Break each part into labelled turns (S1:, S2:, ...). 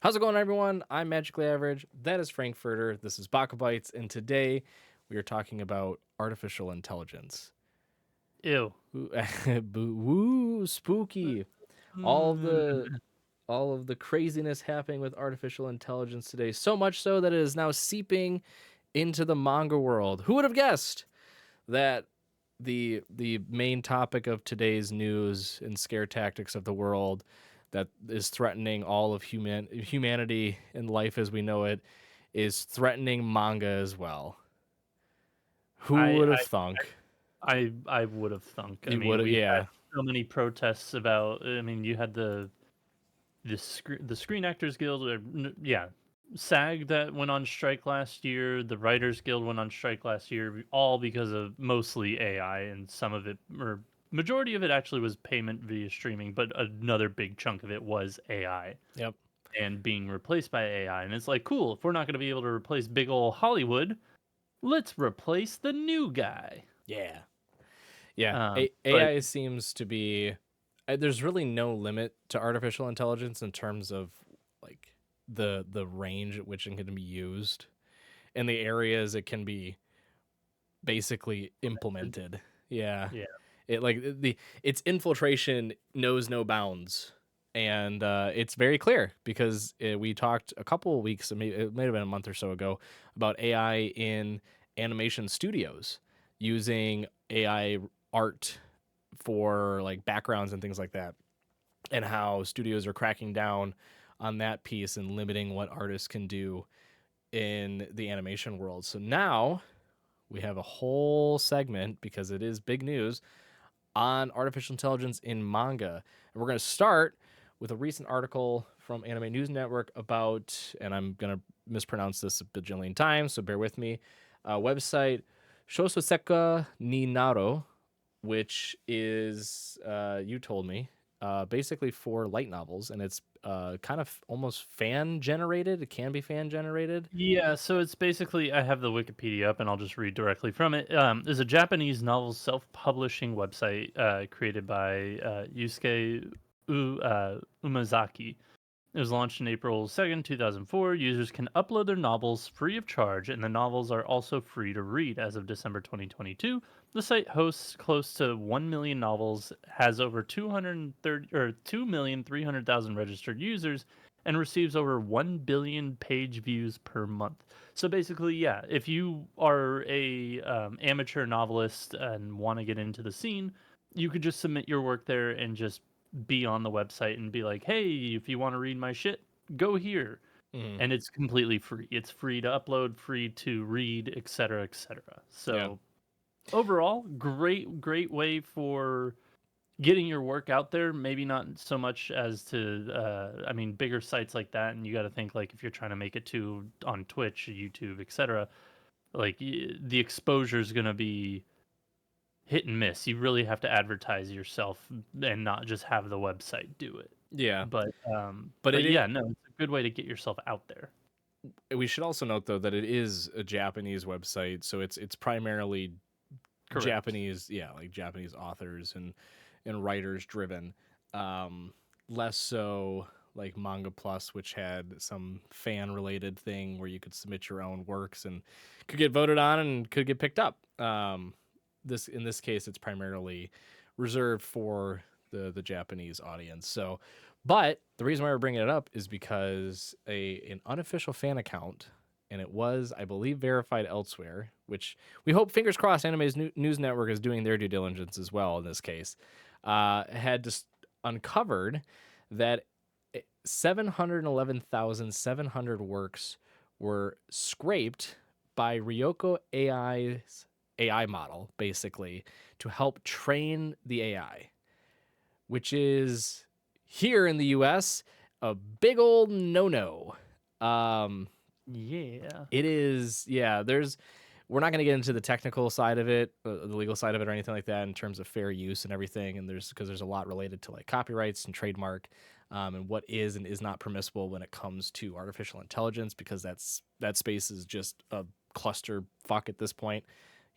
S1: How's it going, everyone? I'm Magically Average. That is Frankfurter. This is BakaBites, and today we are talking about artificial intelligence.
S2: Ew.
S1: Ooh, woo, spooky! All of the
S2: Mm.
S1: all of the craziness happening with artificial intelligence today. So much so that it is now seeping into the manga world. Who would have guessed that the main topic of today's news and scare tactics of the world that is threatening all of humanity and life as we know it is threatening manga as well. Who
S2: I
S1: would have
S2: I
S1: thunk?
S2: I would have thunk. I
S1: You
S2: mean,
S1: would,
S2: we've had
S1: yeah.
S2: so many protests about. I mean, you had the Screen Actors Guild, yeah, SAG that went on strike last year. The Writers Guild went on strike last year, all because of mostly AI, and some of it, or majority of it, actually was payment via streaming, but another big chunk of it was AI
S1: Yep.
S2: and being replaced by AI. And it's like, cool, if we're not going to be able to replace big old Hollywood, let's replace the new guy.
S1: Yeah. Yeah.
S2: But
S1: AI seems to be there's really no limit to artificial intelligence in terms of like the range at which it can be used and the areas it can be basically implemented. Yeah.
S2: yeah,
S1: It like the its infiltration knows no bounds. And it's very clear because we talked a couple of weeks, it may have been a month or so ago, about AI in animation studios using AI art for like backgrounds and things like that, and how studios are cracking down on that piece and limiting what artists can do in the animation world. So now we have a whole segment because it is big news on artificial intelligence in manga. And we're going to start with a recent article from Anime News Network about, and I'm going to mispronounce this a bajillion times, so bear with me, website Shososeka ni Naro, which is, you told me, basically for light novels, and it's kind of almost fan generated. It can be fan generated.
S2: yeah. So it's basically I have the Wikipedia up, and I'll just read directly from it. Is a Japanese novel self-publishing website created by Yusuke Umazaki. It was launched in April 2nd, 2004. Users can upload their novels free of charge, and the novels are also free to read. As of December 2022, the site hosts close to 1 million novels, has over 230 or 2,300,000 registered users, and receives over 1 billion page views per month. So basically, yeah, if you are a amateur novelist and want to get into the scene, you could just submit your work there and just be on the website and be like, "Hey, if you want to read my shit, go here."
S1: Mm-hmm.
S2: And it's completely free. It's free to upload, free to read, etc., etc.
S1: Yeah.
S2: So, overall, great way for getting your work out there. Maybe not so much as to I mean, bigger sites like that, and you got to think like if you're trying to make it to on Twitch, YouTube, etc., like the exposure is going to be hit and miss. You really have to advertise yourself and not just have the website do it.
S1: Yeah.
S2: But,
S1: But
S2: but
S1: it
S2: yeah,
S1: is.
S2: no, it's a good way to get yourself out there.
S1: We should also note though that it is a Japanese website, so it's primarily
S2: Correct.
S1: Japanese, yeah, like Japanese authors and writers driven. Less so like Manga Plus, which had some fan related thing where you could submit your own works and could get voted on and could get picked up. This in this case, it's primarily reserved for the Japanese audience. So, but the reason why we're bringing it up is because an unofficial fan account, and it was, I believe, verified elsewhere, which we hope, fingers crossed, Anime's News Network is doing their due diligence as well in this case, had just uncovered that 711,700 works were scraped by Ryoko AI's AI model, basically, to help train the AI, which is here in the US a big old no-no. Um,
S2: Yeah.
S1: it is, yeah, we're not going to get into the technical side of it, the legal side of it, or anything like that in terms of fair use and everything. And because there's a lot related to like copyrights and trademark, and what is and is not permissible when it comes to artificial intelligence, because that space is just a cluster fuck at this point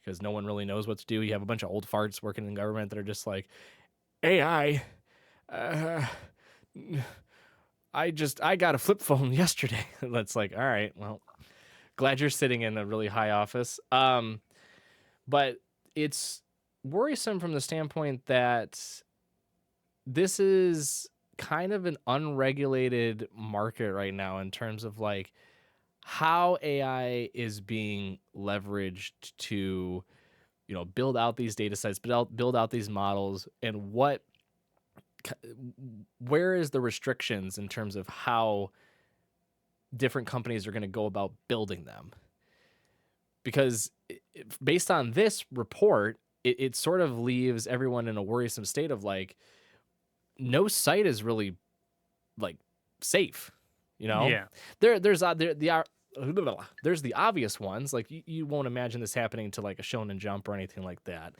S1: because no one really knows what to do. You have a bunch of old farts working in government that are just like AI. Uh, I got a flip phone yesterday. That's like, all right, well, glad you're sitting in a really high office. But it's worrisome from the standpoint that this is kind of an unregulated market right now in terms of like how AI is being leveraged to, build out these data sets, build out these models, and where is the restrictions in terms of how different companies are going to go about building them? Because based on this report, it sort of leaves everyone in a worrisome state of like, no site is really like safe. You know,
S2: Yeah.
S1: there's the obvious ones. Like you won't imagine this happening to like a Shonen Jump or anything like that.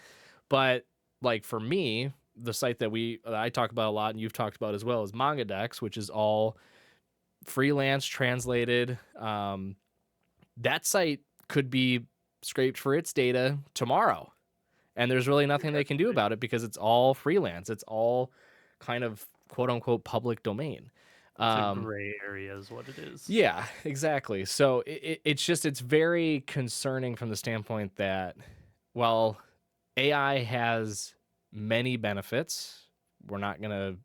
S1: But like for me, the site that I talk about a lot and you've talked about as well is Manga, which is all freelance translated. That site could be scraped for its data tomorrow, and there's really nothing they can do about it because it's all freelance. It's all kind of quote unquote public domain.
S2: It's a
S1: Um,
S2: gray area is what it is.
S1: yeah, exactly. So it's very concerning from the standpoint that while AI has many benefits, we're not going to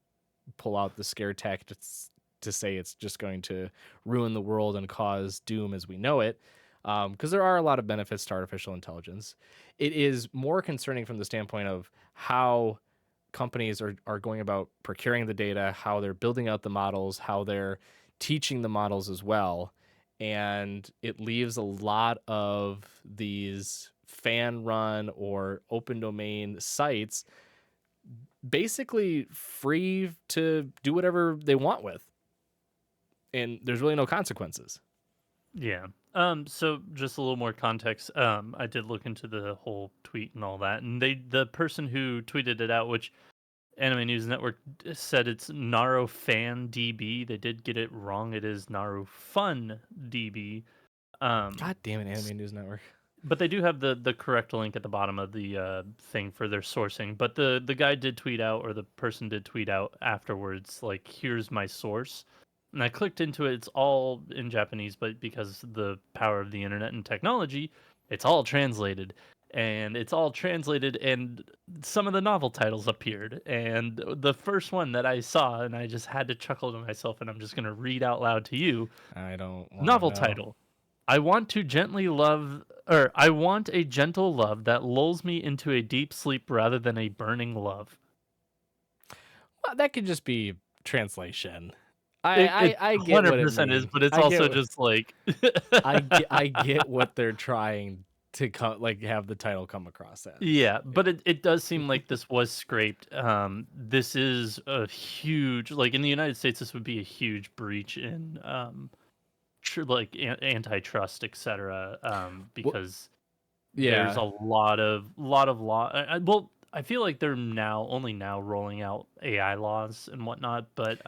S1: pull out the scare tactics to say it's just going to ruin the world and cause doom as we know it. Because there are a lot of benefits to artificial intelligence. It is more concerning from the standpoint of how companies are going about procuring the data, how they're building out the models, how they're teaching the models as well. And it leaves a lot of these fan run or open domain sites basically free to do whatever they want with. And there's really no consequences.
S2: Yeah. So just a little more context. I did look into the whole tweet and all that, and the person who tweeted it out, which Anime News Network said it's Naru Fan DB. They did get it wrong. It is Naru Fun DB. Um,
S1: God damn it,
S2: s-
S1: Anime News Network.
S2: but they do have the correct link at the bottom of the thing for their sourcing. But the guy did tweet out, or the person did tweet out afterwards, like, here's my source. And I clicked into it. It's all in Japanese, but because of the power of the internet and technology, it's all translated. And it's all translated, and some of the novel titles appeared. And the first one that I saw, and I just had to chuckle to myself, and I'm just going to read out loud to you.
S1: I don't want to
S2: Novel
S1: know.
S2: title: I want to gently love, or I want a gentle love that lulls me into a deep sleep rather than a burning love.
S1: Well, that could just be translation.
S2: It
S1: I get what it
S2: 100% is,
S1: means.
S2: but it's also just like
S1: I get what they're trying to like have the title come across as.
S2: yeah, but it does seem like this was scraped. This is a huge, like, in the United States, this would be a huge breach in like antitrust, etc.
S1: Well,
S2: Because there's
S1: yeah,
S2: a lot of law. Well, I feel like they're only now rolling out AI laws and whatnot, but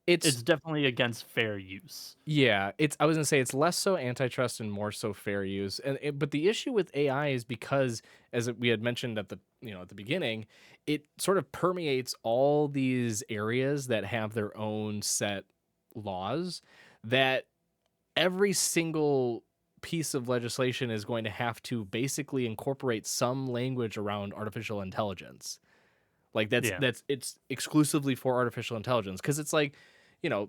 S1: it's
S2: it's definitely against fair use.
S1: yeah, it's I was gonna say it's less so antitrust and more so fair use. But the issue with AI is because, as we had mentioned at the beginning, it sort of permeates all these areas that have their own set laws that every single piece of legislation is going to have to basically incorporate some language around artificial intelligence. Like
S2: Yeah,
S1: it's exclusively for artificial intelligence because it's like, you know,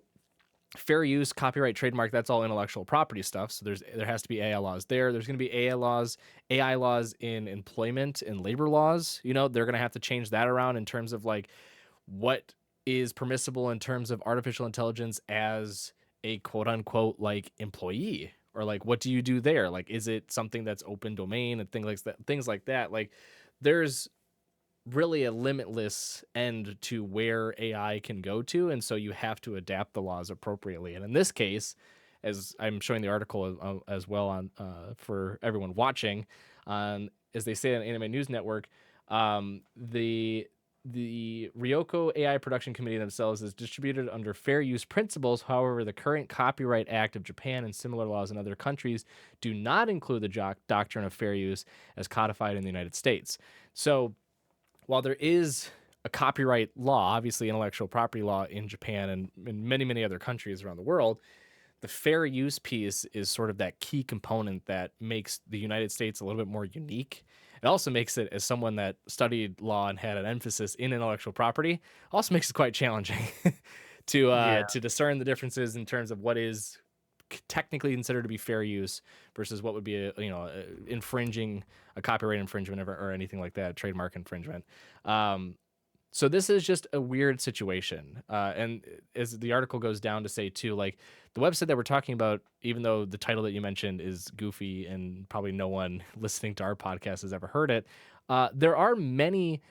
S1: fair use, copyright, trademark, that's all intellectual property stuff. So there has to be AI laws there. There's going to be AI laws in employment and labor laws. They're going to have to change that around in terms of like what is permissible in terms of artificial intelligence as a quote unquote like employee, or like what do you do there? Like is it something that's open domain and things like that. Like there's really a limitless end to where AI can go to, and so you have to adapt the laws appropriately. And in this case, as I'm showing the article as well on for everyone watching, as they say on Anime News Network, the Ryoko AI Production Committee themselves is distributed under fair use principles. However, the current Copyright Act of Japan and similar laws in other countries do not include the doctrine of fair use as codified in the United States. So while there is a copyright law, obviously intellectual property law in Japan and in many, many other countries around the world, the fair use piece is sort of that key component that makes the United States a little bit more unique. It also makes it, as someone that studied law and had an emphasis in intellectual property, also makes it quite challenging
S2: Yeah.
S1: to discern the differences in terms of what is technically considered to be fair use versus what would be infringing a copyright infringement or anything like that, a trademark infringement. So this is just a weird situation. And as the article goes down to say too, like the website that we're talking about, even though the title that you mentioned is goofy and probably no one listening to our podcast has ever heard it, there are many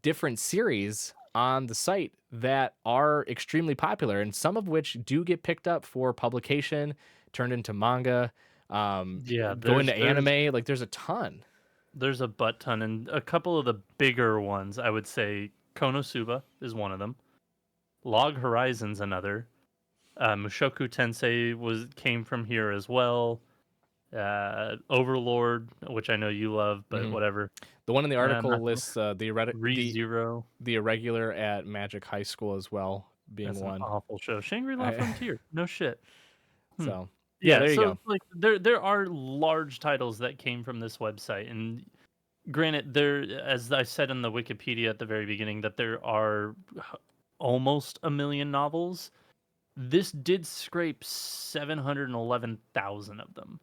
S1: different series on the site that are extremely popular, and some of which do get picked up for publication, turned into manga,
S2: Yeah,
S1: go into
S2: there's
S1: anime. Like there's a ton.
S2: there's a butt ton, and a couple of the bigger ones, I would say Konosuba is one of them. Log Horizon's another. Mushoku Tensei came from here as well. Overlord, which I know you love, but
S1: Mhm.
S2: whatever.
S1: The one in the article
S2: Not
S1: lists
S2: ReZero.
S1: the irregular at Magic High School as well being
S2: That's an
S1: one.
S2: awful show. Shangri-La
S1: I,
S2: Frontier. No shit. Hmm.
S1: so yeah,
S2: Yeah,
S1: there you
S2: so
S1: go.
S2: like there are large titles that came from this website, and granted, there, as I said in the Wikipedia at the very beginning, that there are almost a million novels. This did scrape 711,000 of them.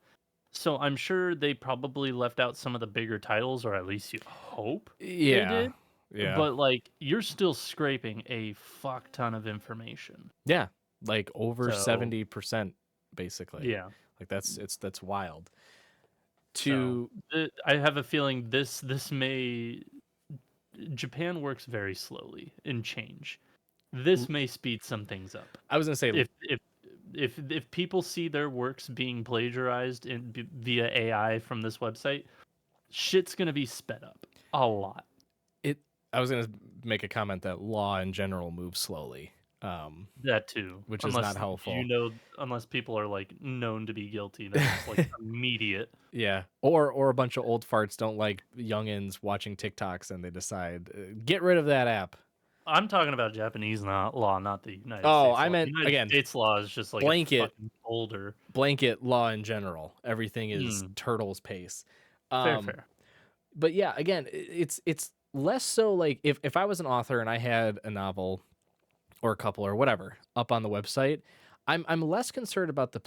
S2: So I'm sure they probably left out some of the bigger titles, or at least you hope they
S1: Yeah,
S2: did.
S1: yeah,
S2: But like, you're still scraping a fuck ton of information.
S1: yeah. Like over
S2: So
S1: 70% basically.
S2: yeah.
S1: Like that's wild.
S2: So
S1: To
S2: I have a feeling this may Japan works very slowly in change. This may speed some things up.
S1: I was gonna say
S2: If if if people see their works being plagiarized via AI from this website, shit's gonna be sped up a lot.
S1: it. I was gonna make a comment that law in general moves slowly,
S2: That too,
S1: which is not
S2: unless
S1: helpful.
S2: unless people are like known to be guilty, then it's like immediate.
S1: Yeah, or a bunch of old farts don't like youngins watching TikToks and they decide get rid of that app.
S2: I'm talking about Japanese law, not the United
S1: Oh,
S2: States
S1: I
S2: law. The
S1: meant
S2: United
S1: again
S2: States law is just like a
S1: blanket
S2: fucking folder.
S1: law in general. Everything is
S2: Hmm.
S1: turtle's pace.
S2: Fair,
S1: Um,
S2: fair.
S1: but yeah, again, it's less so like if I was an author and I had a novel or a couple or whatever up on the website, I'm less concerned about the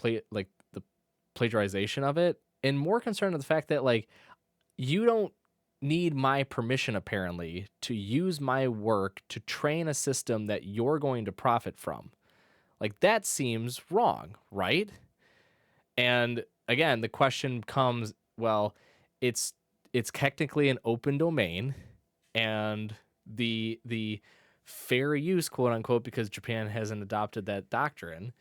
S1: plagiarization of it and more concerned with the fact that like you don't need my permission apparently to use my work to train a system that you're going to profit from. Like that seems wrong, right? And again, the question comes, well, it's it's technically an open domain and the fair use quote unquote because Japan hasn't adopted that doctrine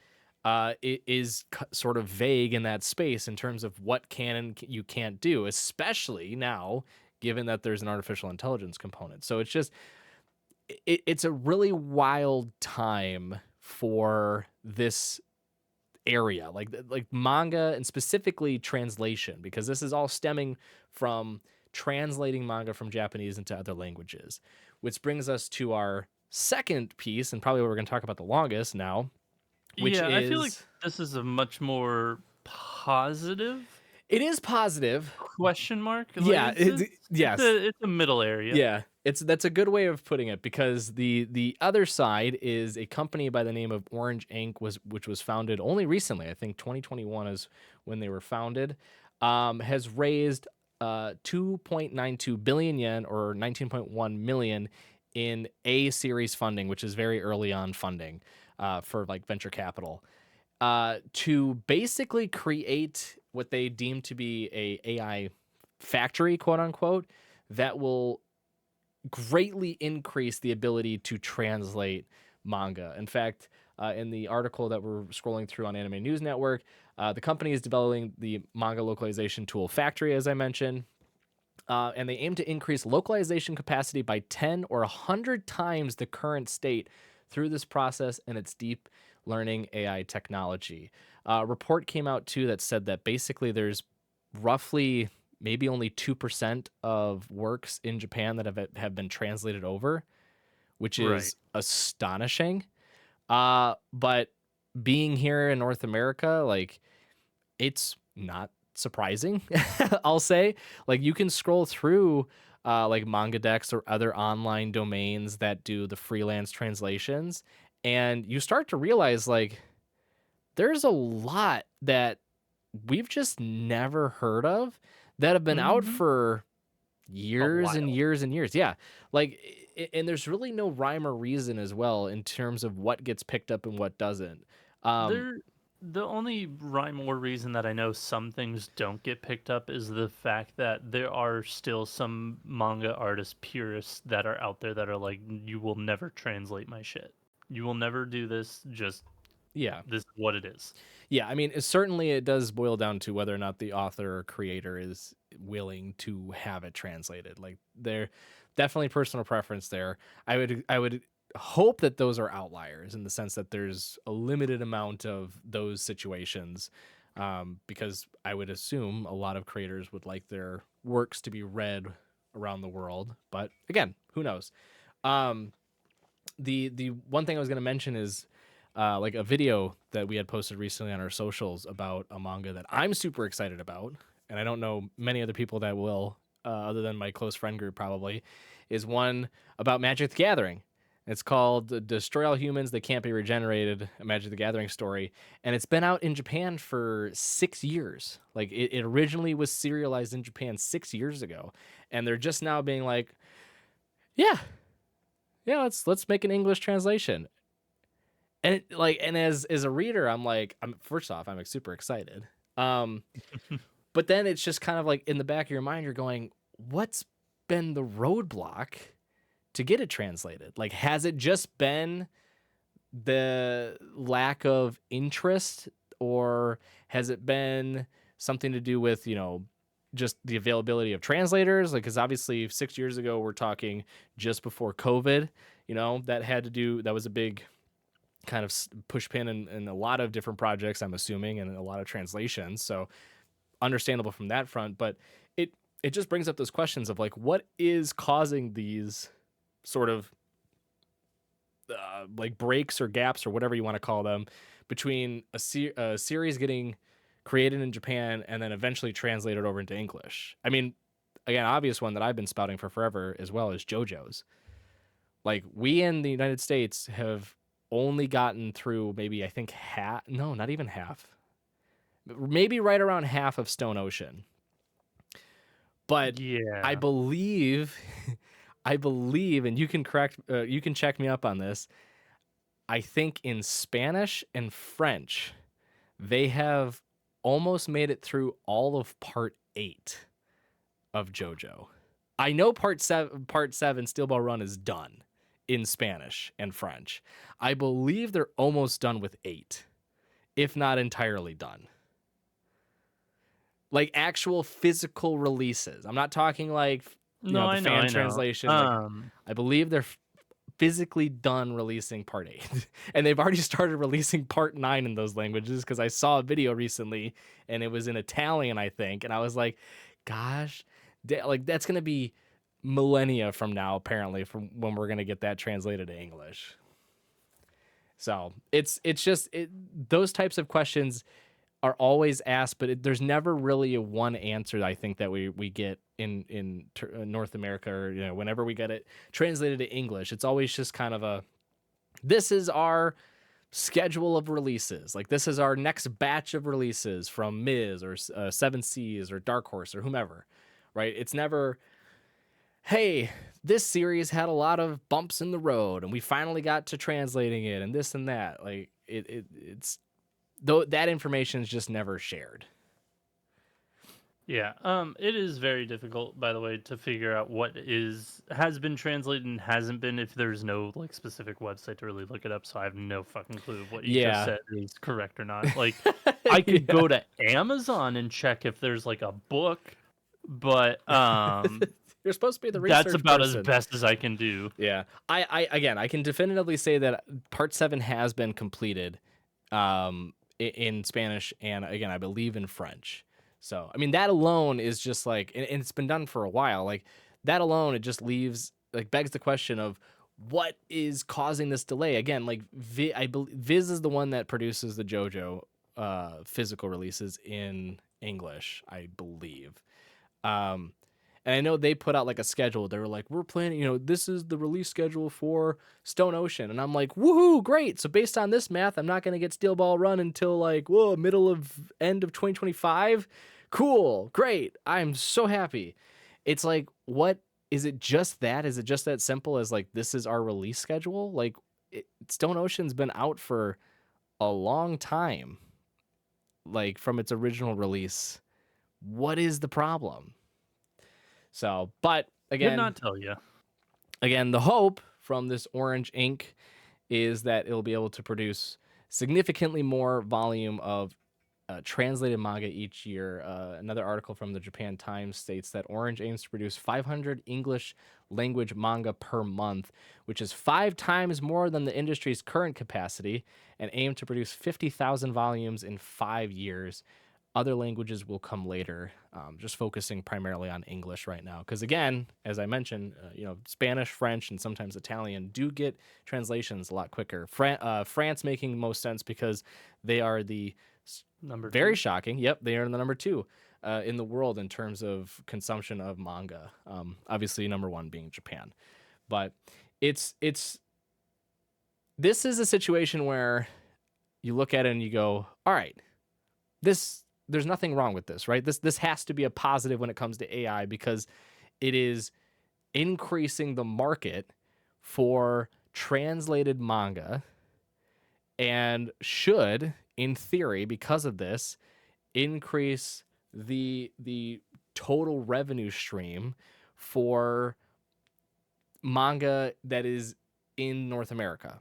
S1: it is sort of vague in that space in terms of what can and you can't do, especially now given that there's an artificial intelligence component. So it's just it's a really wild time for this area like manga and specifically translation because this is all stemming from translating manga from Japanese into other languages, which brings us to our second piece and probably what we're going to talk about the longest now, which
S2: Yeah, I feel like
S1: is
S2: this is a much more positive
S1: it is positive.
S2: question mark. Like
S1: Yeah, yes.
S2: it's a middle area.
S1: Yeah, that's a good way of putting it because the other side is a company by the name of Orange Ink which was founded only recently. I think 2021 is when they were founded. Has raised 2.92 billion yen or 19.1 million in A series funding, which is very early on funding for like venture capital. To basically create what they deem to be a AI factory, quote unquote, that will greatly increase the ability to translate manga. In fact, in the article that we're scrolling through on Anime News Network, the company is developing the manga localization tool factory, as I mentioned. And they aim to increase localization capacity by 10 or 100 times the current state through this process and its deep learning AI technology. A report came out too that said that basically there's roughly maybe only 2% of works in Japan that have been translated over, which
S2: Right.
S1: is astonishing. But being here in North America, like, it's not surprising. I'll say, like, you can scroll through like Manga Decks or other online domains that do the freelance translations, and you start to realize like there's a lot that we've just never heard of that have been out
S2: Hmm.
S1: for
S2: A
S1: years and
S2: while.
S1: years and years. Yeah. Like, and there's really no rhyme or reason as well in terms of what gets picked up and what doesn't. Um,
S2: There the only rhyme or reason that I know some things don't get picked up is the fact that there are still some manga artist purists that are out there that are like, you will never translate my shit. You will never do this. Just
S1: yeah.
S2: this is what it is.
S1: Yeah. I mean, certainly it does boil down to whether or not the author or creator is willing to have it translated. Like, there definitely personal preference there. I would hope that those are outliers in the sense that there's a limited amount of those situations, because I would assume a lot of creators would like their works to be read around the world. But again, who knows? Um, the one thing I was going to mention is like a video that we had posted recently on our socials about a manga that I'm super excited about, and I don't know many other people that will, other than my close friend group probably, is one about Magic the Gathering. It's called Destroy All Humans They Can't Be Regenerated, a Magic the Gathering story. And it's been out in Japan for 6 years. Like, it originally was serialized in Japan 6 years ago. And they're just now being like, yeah, yeah, let's make an English translation. And as a reader, I'm like, I'm first off, I'm like super excited. Um, but then it's just kind of like in the back of your mind, you're going, what's been the roadblock to get it translated? Like, has it just been the lack of interest, or has it been something to do with, just the availability of translators? Like, because obviously 6 years ago, we're talking just before COVID, that was a big kind of push pin in a lot of different projects, I'm assuming, and a lot of translations. So understandable from that front, but it just brings up those questions of like, what is causing these sort of like breaks or gaps or whatever you want to call them between a series getting created in Japan and then eventually translated over into English. I mean, again, obvious one that I've been spouting for forever as well as JoJo's. Like, we in the United States have only gotten through maybe, I think, half, no, not even half, maybe right around half of Stone Ocean. But I
S2: Yeah.
S1: believe, I believe, and you can check me up on this. I think in Spanish and French, they have almost made it through all of part 8 of JoJo. I know part 7, Steel Ball Run, is done in Spanish and French. I believe they're almost done with 8, if not entirely done. Like, actual physical releases. I'm not talking like,
S2: No,
S1: the
S2: I know,
S1: fan
S2: I know.
S1: translation. Like, I believe they're physically done releasing part 8. And they've already started releasing part 9 in those languages, because I saw a video recently and it was in Italian, I think, and I was like, gosh, like, that's going to be millennia from now, apparently, from when we're going to get that translated to English. So it's just those types of questions are always asked, but there's never really a one answer, I think, that we get in North America, or whenever we get it translated to English. It's always just kind of this is our schedule of releases. Like, this is our next batch of releases from Miz or Seven Seas or Dark Horse or whomever, right? It's never, hey, this series had a lot of bumps in the road and we finally got to translating it and this and that. Like, it's though that information is just never shared.
S2: Yeah, it is very difficult, by the way, to figure out what has been translated and hasn't been if there's no like specific website to really look it up. So I have no fucking clue if what you just
S1: Yeah.
S2: said is correct or not. Like, I could
S1: Yeah.
S2: go to Amazon and check if there's like a book, but
S1: You're supposed to be the
S2: that's
S1: research
S2: about as
S1: person.
S2: best as I can do.
S1: Yeah. I can definitively say that part 7 has been completed in Spanish, and again, I believe in French. So, I mean, that alone is just like, and it's been done for a while. Like, that alone, it just leaves, like, begs the question of what is causing this delay? Again, like I believe Viz is the one that produces the JoJo physical releases in English, I believe. Um, and I know they put out like a schedule. They were like, we're planning, this is the release schedule for Stone Ocean. And I'm like, woohoo, great. So based on this math, I'm not going to get Steel Ball Run until like, whoa, end of 2025. Cool, great. I'm so happy. It's like, what is it just that? Is it just that simple as like, this is our release schedule? Like, Stone Ocean's been out for a long time, like from its original release. What is the problem? So, but
S2: Could
S1: again,
S2: not tell you.
S1: the hope from this orange ink is that it'll be able to produce significantly more volume of translated manga each year. Another article from the Japan Times states that Orange aims to produce 500 English language manga per month, which is 5 times more than the industry's current capacity, and aim to produce 50,000 volumes in 5 years. Other languages will come later, just focusing primarily on English right now. Because again, as I mentioned, Spanish, French, and sometimes Italian do get translations a lot quicker. France making most sense because they are the
S2: Number
S1: very
S2: 2.
S1: shocking. Yep, they are the number 2 in the world in terms of consumption of manga. Obviously, number 1 being Japan. But it's this is a situation where you look at it and you go, all right, there's nothing wrong with this, right? This has to be a positive when it comes to AI because it is increasing the market for translated manga and should, in theory, because of this, increase the total revenue stream for manga that is in North America,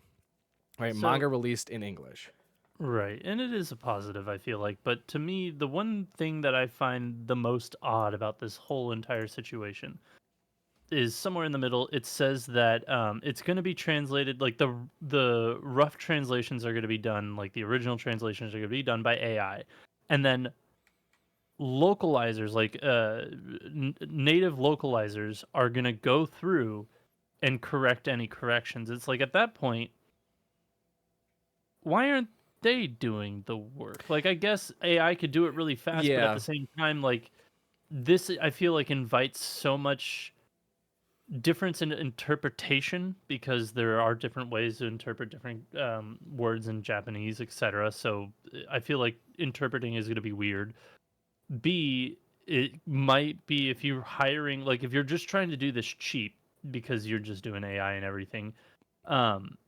S1: right?
S2: So
S1: Manga released in English.
S2: right, and it is a positive, I feel like. But to me, the one thing that I find the most odd about this whole entire situation is somewhere in the middle. It says that it's going to be translated, like the rough translations are going to be done, like the original translations are going to be done by AI, and then localizers, like native localizers, are going to go through and correct any corrections. It's like at that point, why aren't they doing the work? Like, I guess AI could do it really fast, but at
S1: Yeah,
S2: the same time, like, this, I feel like, invites so much difference in interpretation because there are different ways to interpret different words in Japanese, etc. So I feel like interpreting is going to be weird. B, it might be if you're hiring, like, if you're just trying to do this cheap because you're just doing AI and everything. Um,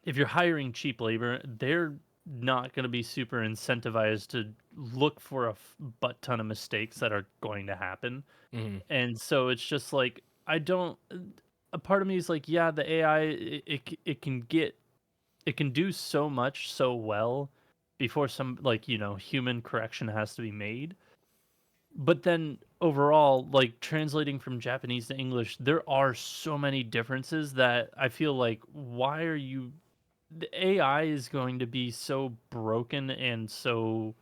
S2: if you're hiring cheap labor, they're not going to be super incentivized to look for a butt ton of mistakes that are going to happen.
S1: mhm.
S2: And so it's just like, I don't. A part of me is like, yeah, the AI, it can do so much so well before some, like, human correction has to be made. But then overall, like, translating from Japanese to English, there are so many differences that I feel like, why are you the AI is going to be so broken and so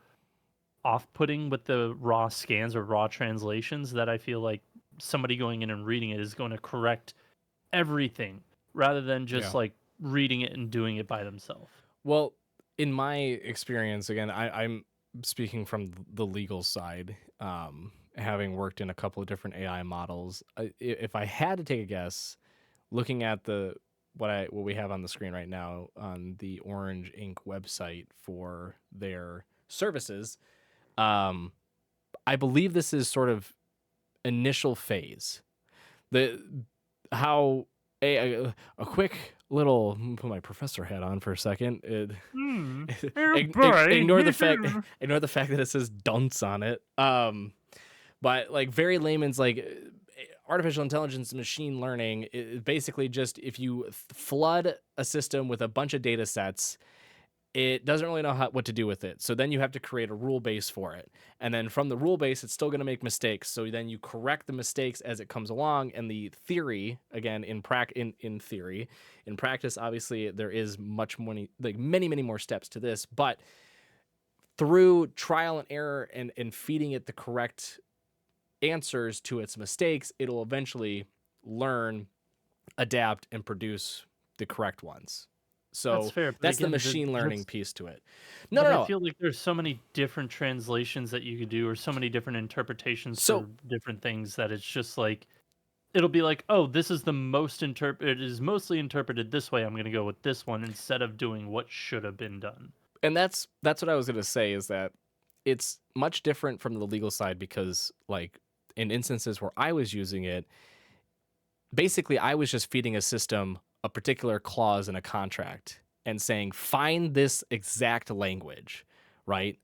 S2: off-putting with the raw scans or raw translations that I feel like somebody going in and reading it is going to correct everything rather than just
S1: Yeah.
S2: like reading it and doing it by themselves.
S1: Well, in my experience, again, I'm speaking from the legal side, having worked in a couple of different AI models. If I had to take a guess, looking at what we have on the screen right now on the Orange Ink website for their services, um, I believe this is sort of initial phase. The how a quick little put my professor hat on for a second.
S2: Hmm.
S1: Ignore the fact ignore the fact that it says dunce on it. But like very layman's like artificial intelligence, machine learning is basically just if you flood a system with a bunch of data sets, it doesn't really know what to do with it. So then you have to create a rule base for it. And then from the rule base, it's still going to make mistakes. So then you correct the mistakes as it comes along. And the theory, again, in theory, in practice, obviously there is many more steps to this, but through trial and error and feeding it the correct answers to its mistakes, it'll eventually learn adapt and produce the correct ones.
S2: That's
S1: So
S2: fair, but
S1: that's the
S2: again,
S1: machine learning
S2: that's
S1: piece to it. No,
S2: but
S1: no,
S2: I
S1: no.
S2: feel like there's so many different translations that you could do or so many different interpretations
S1: So
S2: for different things that it's just like it'll be like, "Oh, this is the most it is mostly interpreted this way. I'm gonna go with this one," instead of doing what should have been done.
S1: and that's what I was gonna say is that it's much different from the legal side because like in instances where I was using it, basically I was just feeding a system a particular clause in a contract and saying, find this exact language, right?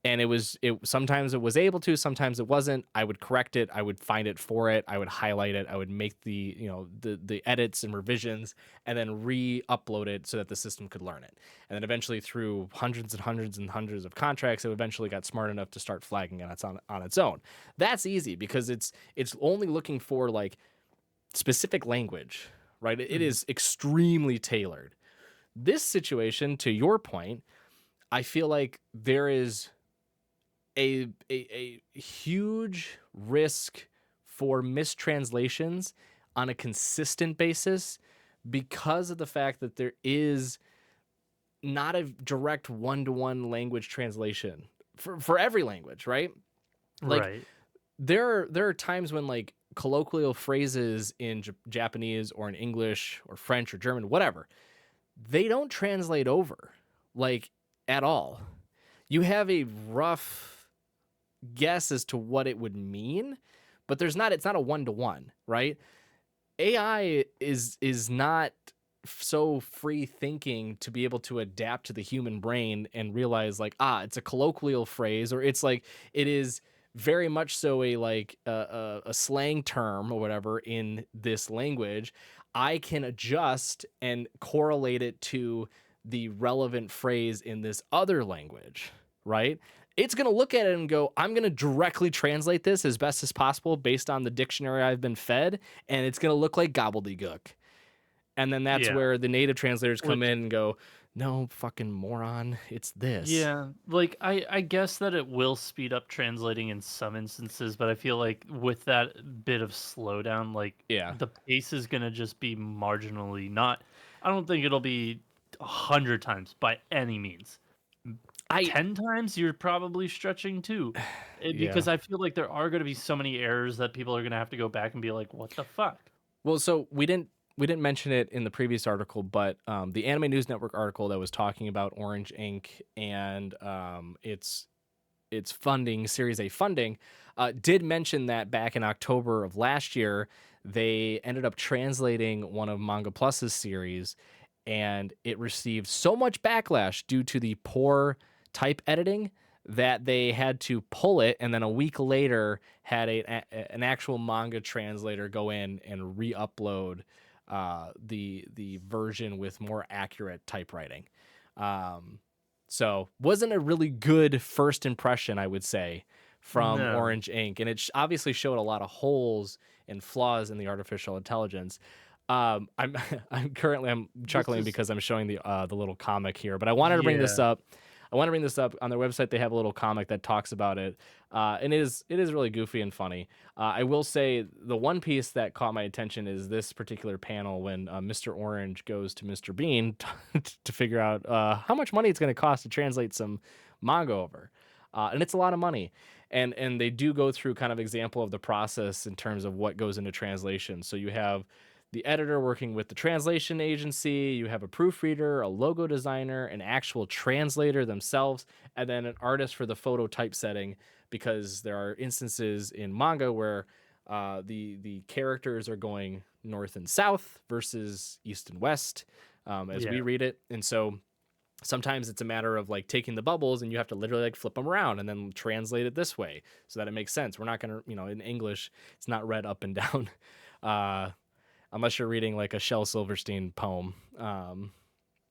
S1: And it sometimes it was able to, sometimes it wasn't. I would correct it, I would find it for it, I would highlight it, I would make the the edits and revisions, and then re-upload it so that the system could learn it. And then eventually through hundreds and hundreds and hundreds of contracts, it eventually got smart enough to start flagging it on its own. That's easy because it's only looking for like specific language, right? It
S2: Mhm.
S1: is extremely tailored. This situation, to your point, I feel like there is a huge risk for mistranslations on a consistent basis because of the fact that there is not a direct one-to-one language translation for every language, right? Like
S2: Right.
S1: there are times when like colloquial phrases in Japanese or in English or French or German, whatever, they don't translate over like at all. You have a rough guess as to what it would mean, but it's not a one to one, right? AI is not so free thinking to be able to adapt to the human brain and realize like it's a colloquial phrase, or it's like it is very much so a like a slang term or whatever in this language. I can adjust and correlate it to the relevant phrase in this other language, right? It's going to look at it and go, I'm going to directly translate this as best as possible based on the dictionary I've been fed, and it's going to look like gobbledygook. And then that's
S2: Yeah.
S1: where the native translators come
S2: Which
S1: in and go, no, fucking moron, it's this.
S2: yeah, like I guess that it will speed up translating in some instances, but I feel like with that bit of slowdown, like
S1: Yeah.
S2: the pace is gonna just be marginally not. I don't think it'll be 100 times by any means.
S1: I
S2: 10 times, you're probably stretching too,
S1: yeah.
S2: because I feel like there are gonna be so many errors that people are gonna have to go back and be like, "What the fuck?"
S1: Well, so we didn't mention it in the previous article, but the Anime News Network article that was talking about Orange Ink and its funding, Series A funding, did mention that back in October of last year, they ended up translating one of Manga Plus's series, and it received so much backlash due to the poor type editing that they had to pull it, and then a week later had an actual manga translator go in and re-upload the version with more accurate typewriting. Um, so wasn't a really good first impression, I would say, from
S2: No.
S1: Orange Ink, and it obviously showed a lot of holes and flaws in the artificial intelligence. I'm I'm
S2: This
S1: chuckling
S2: is
S1: because I'm showing the little comic here, but I wanted to bring this
S2: yeah.
S1: up. I want to bring this up on their website. They have a little comic that talks about it, and it is really goofy and funny. I will say the one piece that caught my attention is this particular panel when Mr. Orange goes to Mr. Bean to figure out how much money it's going to cost to translate some manga over, and it's a lot of money. And they do go through kind of example of the process in terms of what goes into translation. So you have the editor working with the translation agency, you have a proofreader, a logo designer, an actual translator themselves, and then an artist for the photo typesetting, because there are instances in manga where the characters are going north and south versus east and west, as
S2: Yeah.
S1: we read it. And so sometimes it's a matter of like taking the bubbles and you have to literally like flip them around and then translate it this way so that it makes sense. We're not going to, in English, it's not read up and down. Uh, Unless you're reading like a Shel Silverstein poem,
S2: Oh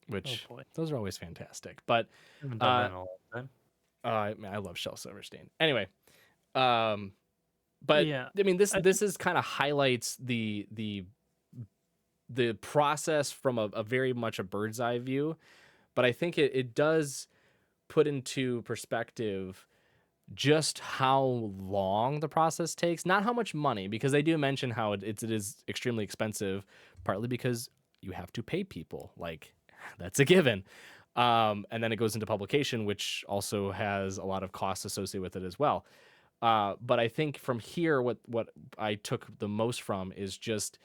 S1: which
S2: boy.
S1: those are always fantastic. But
S2: I haven't done that
S1: uh,
S2: in a long time.
S1: I love Shel Silverstein. Anyway, um, but
S2: Yeah.
S1: I mean
S2: I
S1: this
S2: think
S1: is kind of highlights the process from a very much a bird's eye view. But I think it does put into perspective just how long the process takes, not how much money, because they do mention how it is extremely expensive, partly because you have to pay people. Like that's a given. And then it goes into publication, which also has a lot of costs associated with it as well. But I think from here, what I took the most from is just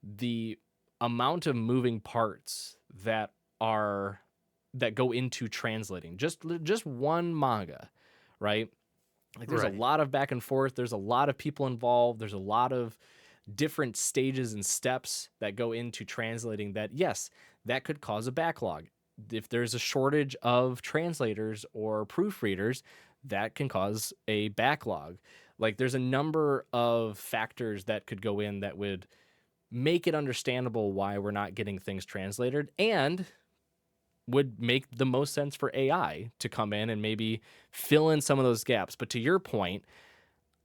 S1: the amount of moving parts are that go into translating just one manga, right? Like there's a
S2: Right.
S1: lot of back and forth, there's a lot of people involved, there's a lot of different stages and steps that go into translating that. Yes, that could cause a backlog. If there's a shortage of translators or proofreaders, that can cause a backlog. Like there's a number of factors that could go in that would make it understandable why we're not getting things translated, and would make the most sense for AI to come in and maybe fill in some of those gaps. But to your point,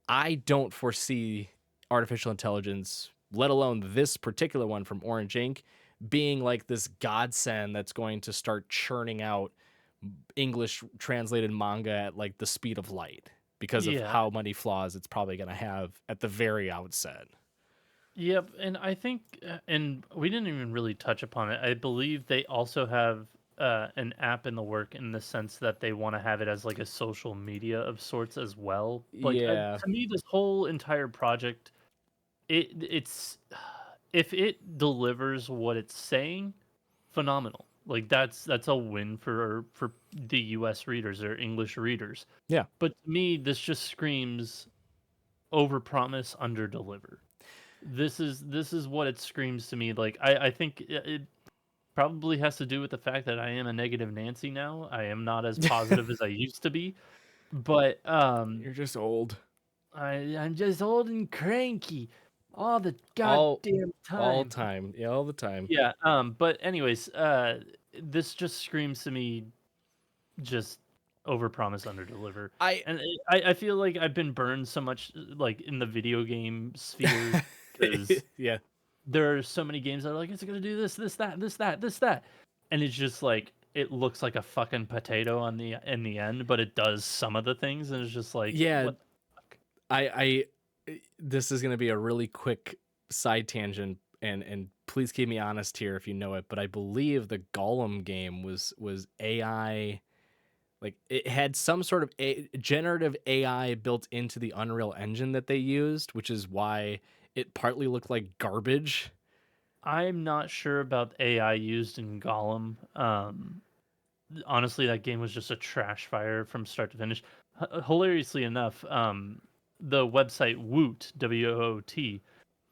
S1: I don't foresee artificial intelligence, let alone this particular one from Orange Ink, being like this godsend that's going to start churning out English translated manga at like the speed of light because of
S2: Yeah.
S1: how many flaws it's probably going to have at the very outset.
S2: Yep, and I think, and we didn't even really touch upon it. I believe they also have an app in the work in the sense that they want to have it as like a social media of sorts as well. Like
S1: Yeah.
S2: to me, this whole entire project, it's if it delivers what it's saying, phenomenal. Like that's a win for the U.S. readers or English readers.
S1: Yeah.
S2: But to me, this just screams overpromise, underdeliver. This is what it screams to me. Like I think it probably has to do with the fact that I am a negative Nancy now. I am not as positive as I used to be. But
S1: You're just old.
S2: I'm just old and cranky all the
S1: All
S2: goddamn
S1: all
S2: time.
S1: time. Yeah, all the time.
S2: Yeah. But anyways, this just screams to me just overpromise, underdeliver.
S1: I
S2: And I feel like I've been burned so much, like in the video game sphere, because
S1: yeah.
S2: there are so many games that are like, it's gonna do this, this, that, this, that, this, that, and it's just like it looks like a fucking potato on the in the end, but it does some of the things, and it's just like,
S1: Yeah,
S2: what the fuck?
S1: this is going to be a really quick side tangent, and please keep me honest here if you know it, but I believe the Gollum game was AI, like it had some sort of generative AI built into the Unreal Engine that they used, which is why it partly looked like garbage.
S2: I'm not sure about AI used in Gollum. Honestly, that game was just a trash fire from start to finish. Hilariously enough, the website Woot, WOOT,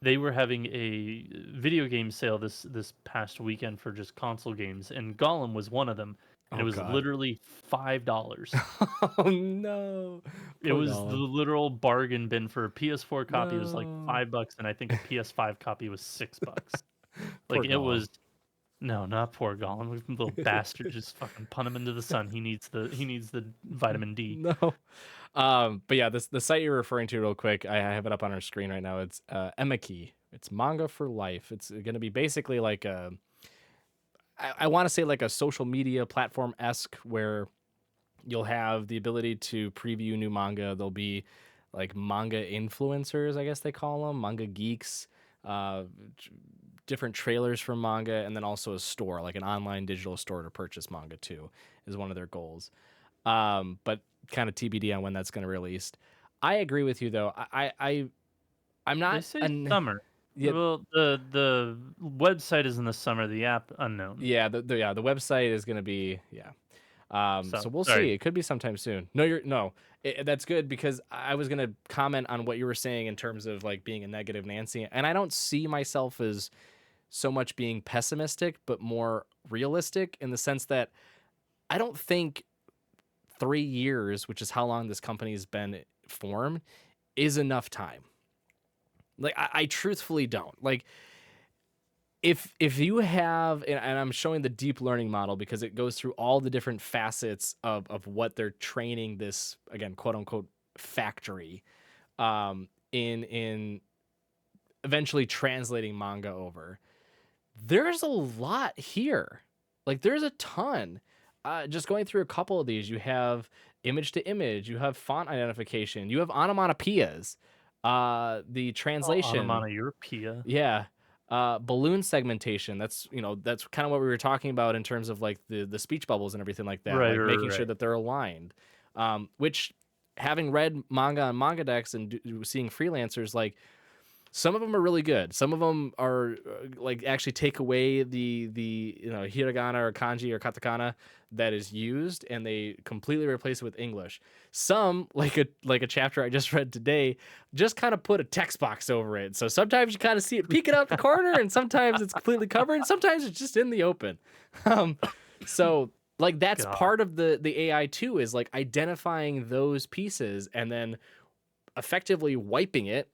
S2: they were having a video game sale this past weekend for just console games, and Gollum was one of them, and it
S1: Oh
S2: was
S1: god.
S2: literally $5.
S1: Oh no.
S2: It
S1: Poor
S2: was the
S1: Gollum.
S2: literal bargain bin. For a PS4 copy, it was like
S1: No.
S2: $5, and I think a PS5 copy was $6. Like
S1: Poor
S2: it
S1: Gollum.
S2: was no, not poor Gollum. Little bastard, just fucking punt him into the sun. He needs the vitamin D.
S1: No. But yeah, this the site you're referring to real quick, I have it up on our screen right now. It's Emaki. It's manga for life. It's gonna be basically like a I want to say like a social media platform esque where you'll have the ability to preview new manga. There'll be like manga influencers, I guess they call them, manga geeks, uh, different trailers from manga, and then also a store, like an online digital store to purchase manga too, is one of their goals. But kind of TBD on when that's going to release. I agree with you though. I'm
S2: They
S1: not
S2: say
S1: an
S2: summer.
S1: yeah.
S2: Well, the website is in the summer. The app unknown.
S1: Yeah, the website is gonna be yeah. So
S2: So
S1: we'll see.
S2: sorry.
S1: It could be sometime soon. No, you're no. That's good because I was gonna comment on what you were saying in terms of like being a negative Nancy, and I don't see myself as so much being pessimistic, but more realistic in the sense that I don't think 3 years, which is how long this company's been formed, is enough time. Like I truthfully don't like if you have and I'm showing the deep learning model because it goes through all the different facets of what they're training this again quote unquote factory in eventually translating manga over. There's a lot here. Like there's a ton. just going through a couple of these, you have image to image, you have font identification, you have onomatopoeias, the
S2: Oh,
S1: translation,
S2: onomatopoeia.
S1: yeah, balloon segmentation. That's kind of what we were talking about in terms of like the speech bubbles and everything like that,
S2: Right,
S1: like
S2: right,
S1: making sure
S2: right.
S1: that they're aligned. Which, having read manga on manga decks and seeing freelancers, like some of them are really good. Some of them are like actually take away the hiragana or kanji or katakana that is used, and they completely replace it with English. Some, like a chapter I just read today, just kind of put a text box over it. So sometimes you kind of see it peeking out the corner, and sometimes it's completely covered, and sometimes it's just in the open. Um, so like that's
S2: God.
S1: part of the AI too, is like identifying those pieces and then effectively wiping it,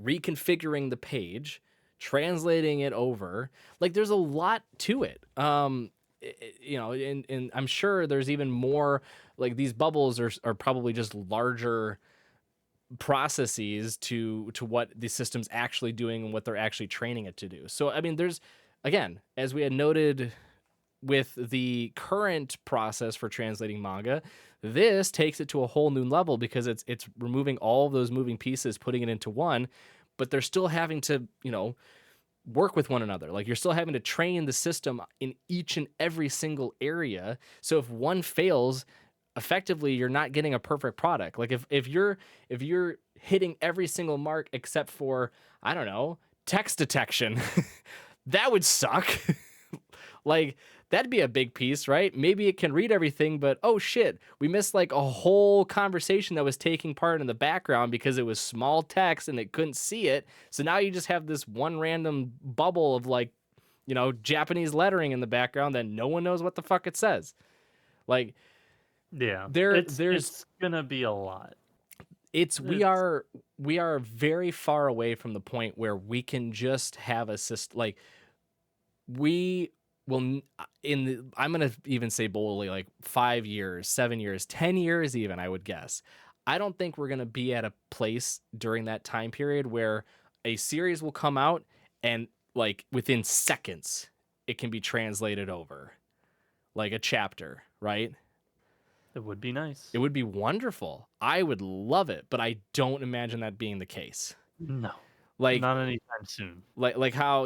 S1: reconfiguring the page, translating it over. Like there's a lot to it. And I'm sure there's even more. Like these bubbles are probably just larger processes to what the system's actually doing and what they're actually training it to do. So I mean, there's, again, as we had noted with the current process for translating manga, this takes it to a whole new level because it's removing all of those moving pieces, putting it into one, but they're still having to, work with one another. Like you're still having to train the system in each and every single area. So if one fails, effectively you're not getting a perfect product. Like if you're hitting every single mark except for, I don't know, text detection, that would suck. Like that'd be a big piece, right? Maybe it can read everything, but oh shit, we missed like a whole conversation that was taking part in the background because it was small text and it couldn't see it. So now you just have this one random bubble of like, Japanese lettering in the background that no one knows what the fuck it says. Like
S2: Yeah,
S1: there's
S2: it's gonna be a lot.
S1: it's
S2: It's
S1: we are very far away from the point where we can just have a system. Like we will I'm going to even say boldly, like 5 years, 7 years, 10 years even, I would guess. I don't think we're going to be at a place during that time period where a series will come out and like within seconds it can be translated over like a chapter, right?
S2: it would be nice.
S1: It would be wonderful. I would love it, but I don't imagine that being the case.
S2: No,
S1: Like
S2: not anytime soon.
S1: like how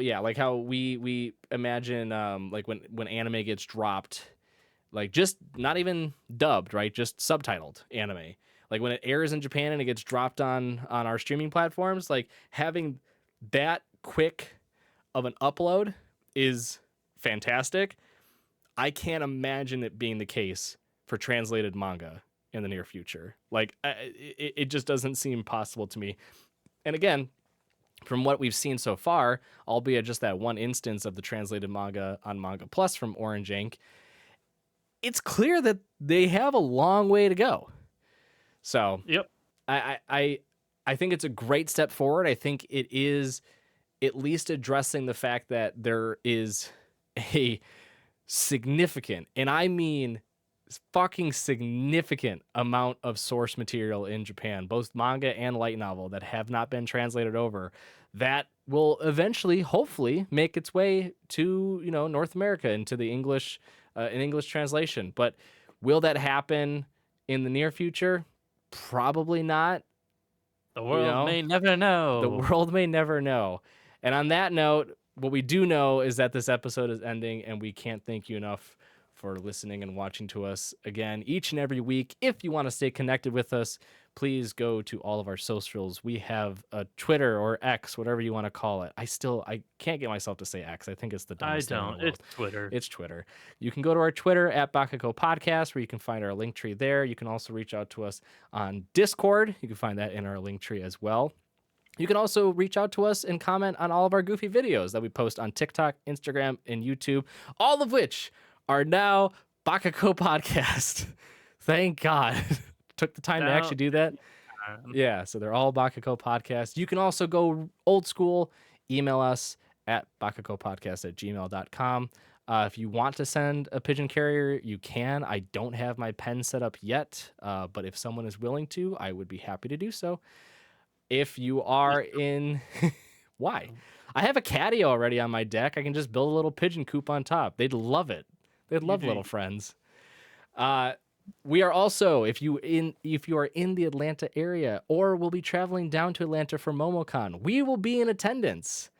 S1: we imagine like when anime gets dropped, like just not even dubbed, right, just subtitled anime, like when it airs in Japan and it gets dropped on our streaming platforms, like having that quick of an upload is fantastic. I can't imagine it being the case for translated manga in the near future. Like it just doesn't seem possible to me. And again, from what we've seen so far, albeit just that one instance of the translated manga on Manga Plus from Orange Ink, it's clear that they have a long way to go. So
S2: Yep.
S1: I think it's a great step forward. I think it is at least addressing the fact that there is a significant, and I mean fucking significant amount of source material in Japan, both manga and light novel, that have not been translated over, that will eventually, hopefully, make its way to, North America into the English, an English translation. But will that happen in the near future? Probably not.
S2: The
S1: You
S2: world
S1: know,
S2: may never
S1: the
S2: know.
S1: world may never know. And on that note, what we do know is that this episode is ending, and we can't thank you enough for listening and watching to us again each and every week. If you want to stay connected with us, please go to all of our socials. We have a Twitter or X, whatever you want to call it. I can't get myself to say X. I think it's the
S2: I
S1: dumbest thing in the
S2: don't.
S1: world.
S2: It's Twitter.
S1: It's Twitter. You can go to our Twitter at Baka&Co Podcast, where you can find our link tree there. You can also reach out to us on Discord. You can find that in our link tree as well. You can also reach out to us and comment on all of our goofy videos that we post on TikTok, Instagram, and YouTube, all of which are now Baka&Co Podcast. Thank God. Took the time to
S2: Now,
S1: actually do that. Yeah, so they're all Baka&Co Podcast. You can also go old school, email us at bakacopodcast@gmail.com. If you want to send a pigeon carrier, you can. I don't have my pen set up yet, but if someone is willing to, I would be happy to do so. If you are in... Why? I have a caddy already on my deck. I can just build a little pigeon coop on top. They'd love it. They'd
S2: you
S1: love
S2: do.
S1: little friends. Uh, we are also, if you are in the Atlanta area or will be traveling down to Atlanta for MomoCon, we will be in attendance.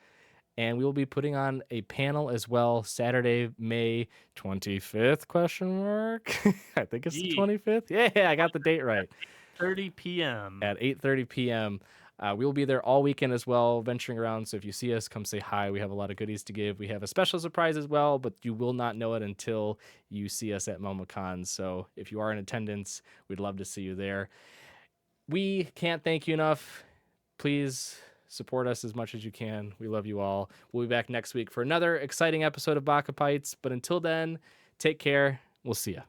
S1: And we will be putting on a panel as well Saturday, May 25th, question mark. I think it's the
S2: Ye
S1: 25th. Yeah, I got the date right.
S2: 30 p.m.
S1: At 8:30 p.m. We will be there all weekend as well, venturing around. So if you see us, come say hi. We have a lot of goodies to give. We have a special surprise as well, but you will not know it until you see us at MomoCon. So if you are in attendance, we'd love to see you there. We can't thank you enough. Please support us as much as you can. We love you all. We'll be back next week for another exciting episode of BakaBites. But until then, take care. We'll see you.